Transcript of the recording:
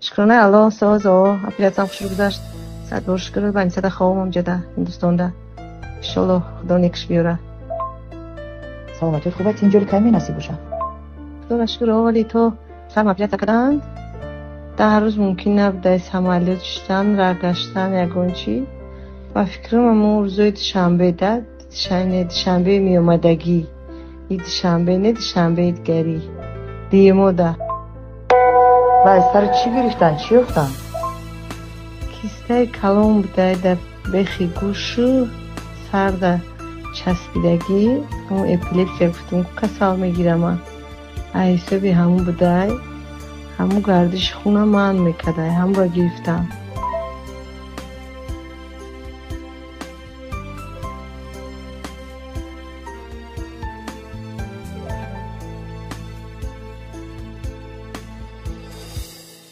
شکرانه الله سازو اپیلاتم خوش رو گذشت. صد بار شکر بانی صد خوام جدا هندوستان شلو خدا نیکش بیاره. سلامتی خوبه اینجوری کمی نصیب باشه. خدا شکر ولی تو سلام اپیلات کردند. در روز ممکن نبوده از حمله داشتن رگشتن یگونچی و فکرم موضوع شنبه داد شنبه می اومدگی اید شنبه نه شنبه دیگری دیمودا و از سر چی گرفتن؟ چی افتن؟ کیسته کلام بوده در بخی گوشو سر در چسبیدگی همون اپیلیپسی گفتم که کسال میگیرم ایسا بی همون بوده همون گردش خونه من میکده هم را گرفتم